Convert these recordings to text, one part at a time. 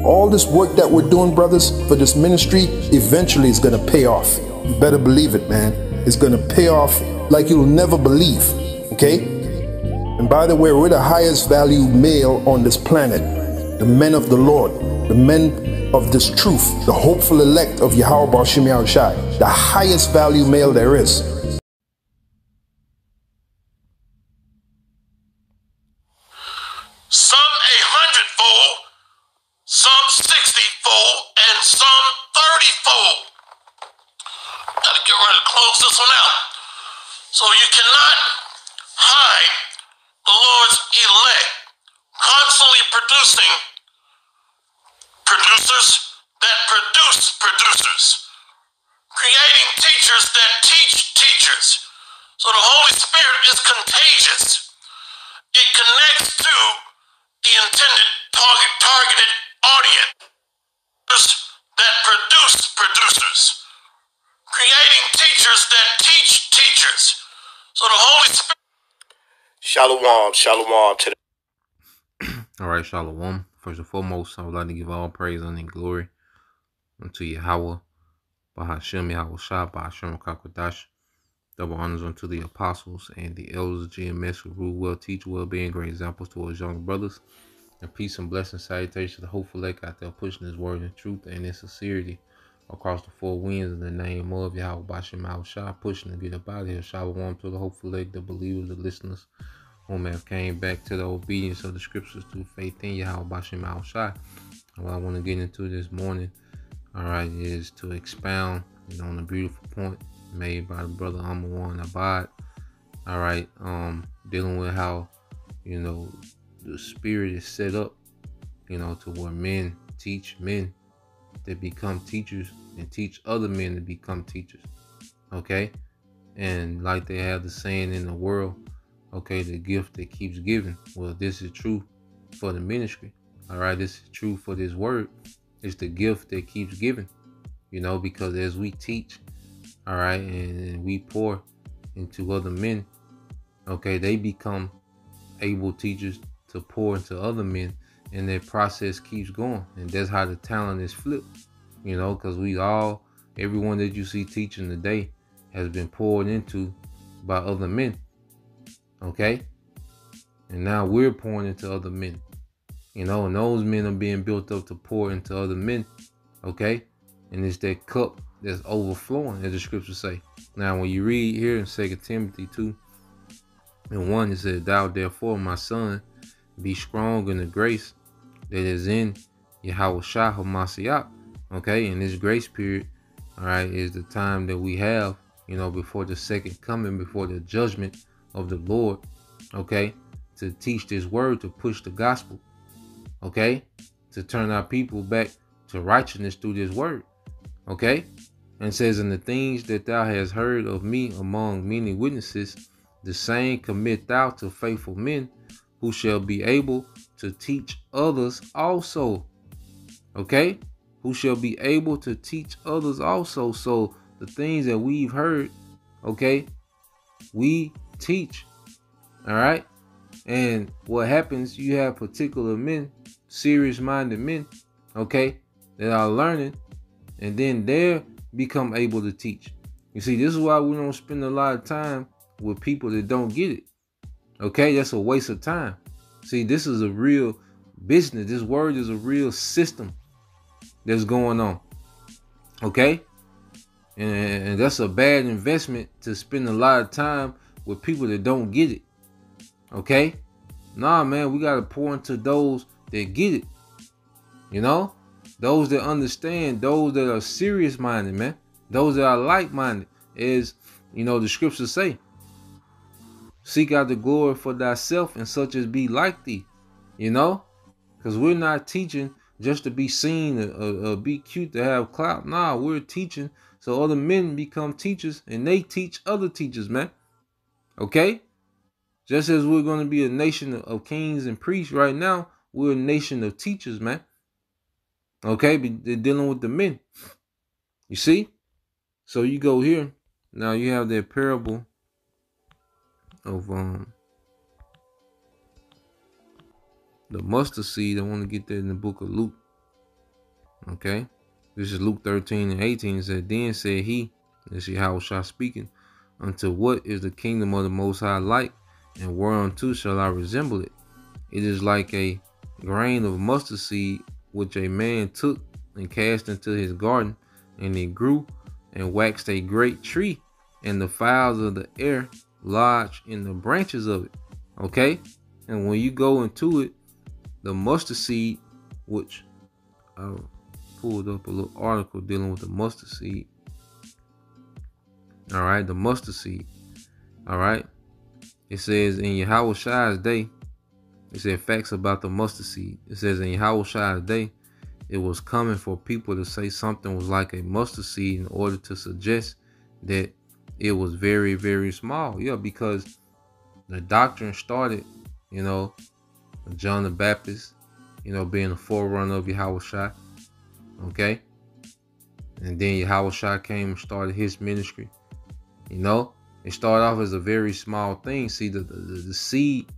All this work that we're doing, brothers, for this ministry, eventually is going to pay off. You better believe it, man. It's going to pay off like you'll never believe, okay? And by the way, we're the highest value male on this planet. The men of the Lord, the men of this truth, the hopeful elect of Yahweh Bashim Yahushai, the highest value male there is. Some 100-fold, some 60-fold, and some 30-fold. Gotta get ready to close this one out. So you cannot hide the Lord's elect, constantly producing producers that produce producers, creating teachers that teach teachers. So the Holy Spirit is contagious. It connects to the intended targeted audience that produce producers, creating teachers that teach teachers. So the Holy Spirit. Shalom, shalom to the. All right, shalom. First and foremost, I would like to give all praise and glory unto Yahweh, Bahashem Yahweh Shah, Bahashem Kakwadash. Double honors unto the apostles and the elders of GMS who rule well, teach well, being great examples to us young brothers. And peace and blessings, salutations to the hopeful elect out there pushing his word in truth and in sincerity across the four winds in the name of Yahweh Bashem Yahweh Shah, pushing to get up out of here. Shalom to the hopeful elect, the believers, the listeners whom have came back to the obedience of the scriptures through faith in Yahweh Bashem Yahweh Shah. And what I want to get into this morning, all right, is to expound on a beautiful point made by the brother Amawan Abad. All right, dealing with how, the spirit is set up, to where men teach men to become teachers and teach other men to become teachers. Okay. And like they have the saying in the world, okay, the gift that keeps giving. Well, this is true for the ministry. All right. This is true for this word. It's the gift that keeps giving, because as we teach, all right, and we pour into other men, okay, they become able teachers to pour into other men, and that process keeps going. And that's how the talent is flipped, because everyone that you see teaching today has been poured into by other men, okay? And now we're pouring into other men, and those men are being built up to pour into other men, okay? And it's that cup that's overflowing, as the scriptures say. Now, when you read here in 2 Timothy 2:1, it says, "Thou therefore, my son, be strong in the grace that is in Yahweh Shah HaMashiach." Okay, and this grace period, all right, is the time that we have, before the second coming, before the judgment of the Lord, okay, to teach this word, to push the gospel, okay, to turn our people back to righteousness through this word, okay. And says, "And the things that thou hast heard of me among many witnesses, the same commit thou to faithful men, who shall be able to teach others also." Okay? Who shall be able to teach others also. So the things that we've heard, okay, we teach. All right? And what happens, you have particular men, serious-minded men, okay, that are learning, and then they're become able to teach. You see, this is why we don't spend a lot of time with people that don't get it. Okay, that's a waste of time. See, this is a real business. This word is a real system that's going on. Okay, and that's a bad investment to spend a lot of time with people that don't get it. Okay, nah, man, we gotta pour into those that get it. Those that understand, those that are serious-minded, man. Those that are like-minded, as the scriptures say. Seek out the glory for thyself, and such as be like thee. Because we're not teaching just to be seen or be cute to have clout. Nah, we're teaching so other men become teachers, and they teach other teachers, man. Okay? Just as we're going to be a nation of kings and priests right now, we're a nation of teachers, man. Okay, they're dealing with the men. You see? So you go here. Now you have that parable of the mustard seed. I want to get that in the book of Luke. Okay. This is Luke 13:18. It said, then said he, this is Yahushua speaking, unto what is the kingdom of the Most High like, and whereunto shall I resemble it? It is like a grain of mustard seed, which a man took and cast into his garden, and it grew and waxed a great tree, and the fowls of the air lodged in the branches of it. Okay? And when you go into it, the mustard seed, which I pulled up a little article dealing with the mustard seed. All right, the mustard seed. All right. It says in Yahushua's day, it said facts about the mustard seed. It says in Yahushua's day, it was common for people to say something was like a mustard seed in order to suggest that it was very, very small. Yeah, because the doctrine started, John the Baptist, being a forerunner of Yahushua. Okay. And then Yahushua came and started his ministry. It started off as a very small thing. See, the seed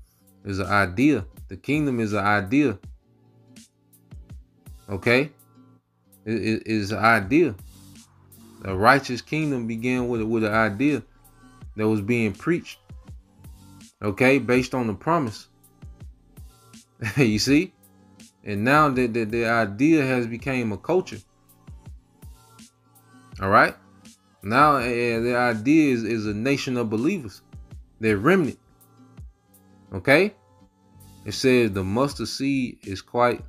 is an idea. The kingdom is an idea. Okay? It is an idea. The righteous kingdom began with an idea that was being preached. Okay? Based on the promise. You see? And now the idea has become a culture. All right? Now the idea is a nation of believers. They're remnant. Okay? It says the mustard seed is quite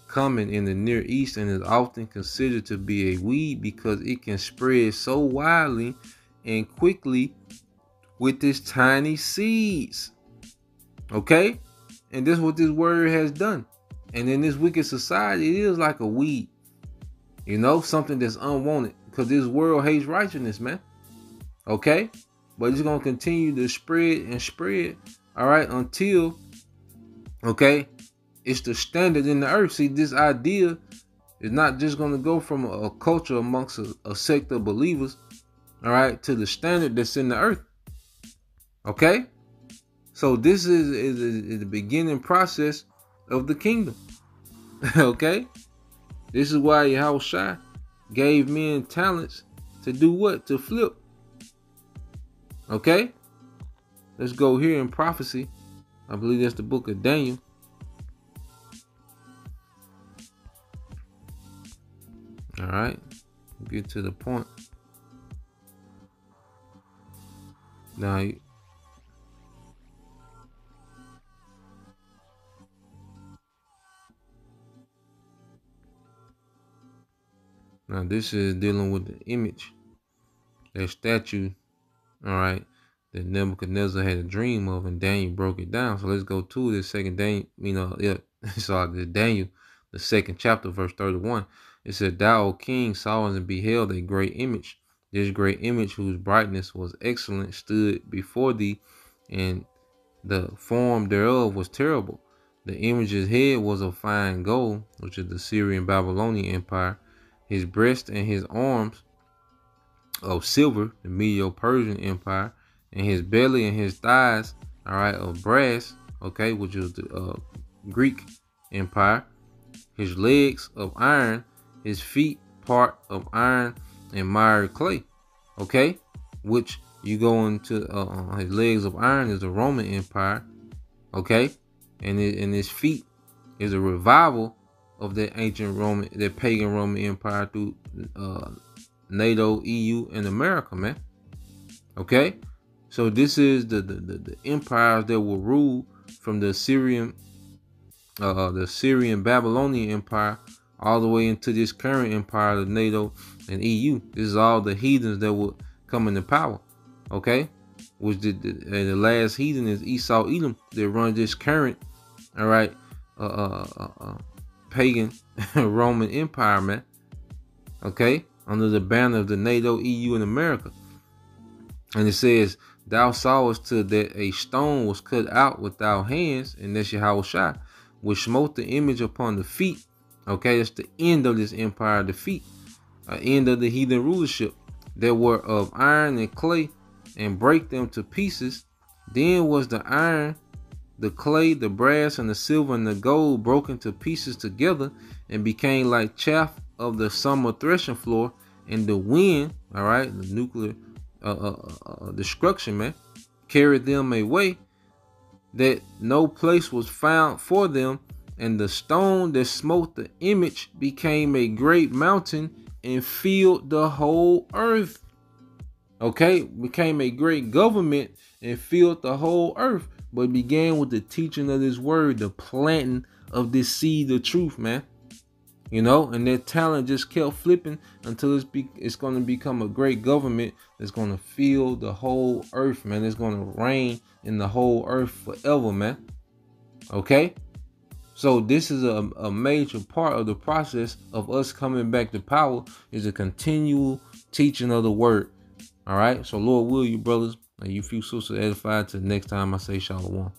common in the Near East and is often considered to be a weed because it can spread so widely and quickly with its tiny seeds. Okay? And this is what this word has done. And in this wicked society, it is like a weed. Something that's unwanted. Because this world hates righteousness, man. Okay? But it's going to continue to spread and spread. All right? Until, okay, it's the standard in the earth. See, this idea is not just going to go from a culture amongst a sect of believers, all right, to the standard that's in the earth. Okay? So this is the beginning process of the kingdom. Okay? This is why Yahushua gave men talents to do what? To flip. Okay? Let's go here in prophecy. I believe that's the book of Daniel. All right. Get to the point. Now, this is dealing with the image, that statue, all right, that Nebuchadnezzar had a dream of, and Daniel broke it down. So let's go to this second Daniel, the Daniel, the second chapter, verse 31. It said, thou, O king, saw and beheld a great image. This great image, whose brightness was excellent, stood before thee, and the form thereof was terrible. The image's head was of fine gold, which is the Syrian Babylonian Empire. His breast and his arms of silver, the Medo-Persian Empire, and his belly and his thighs, all right, of brass, okay, which is the Greek Empire. His legs of iron, his feet part of iron and mired clay, okay, which you go into his legs of iron is the Roman Empire, okay, and his feet is a revival of that ancient Roman, that pagan Roman Empire through NATO, EU, and America, man. Okay, so this is the empires that will rule from the Syrian Babylonian Empire all the way into this current empire of NATO and EU. This is all the heathens that will come into power. Okay, which the last heathen is Esau, Edom, that run this current, all right, pagan Roman Empire, man. Okay, under the banner of the NATO, EU, and America. And it says, thou sawest to that a stone was cut out without hands, and that's Yahushua, which smote the image upon the feet. Okay, that's the end of this empire, the feet, end of the heathen rulership, that were of iron and clay, and break them to pieces. Then was the the clay, the brass, and the silver, and the gold broke into pieces together and became like chaff of the summer threshing floor. And the wind, all right, the nuclear destruction, man, carried them away, that no place was found for them. And the stone that smote the image became a great mountain and filled the whole earth. Okay, became a great government and filled the whole earth. But it began with the teaching of this word, the planting of this seed of truth, man. You know, and their talent just kept flipping until it's going to become a great government that's going to fill the whole earth, man. It's going to reign in the whole earth forever, man. Okay? So this is a major part of the process of us coming back to power, is a continual teaching of the word. All right? So Lord will you, brothers, and you feel so edified till next time I say shalom.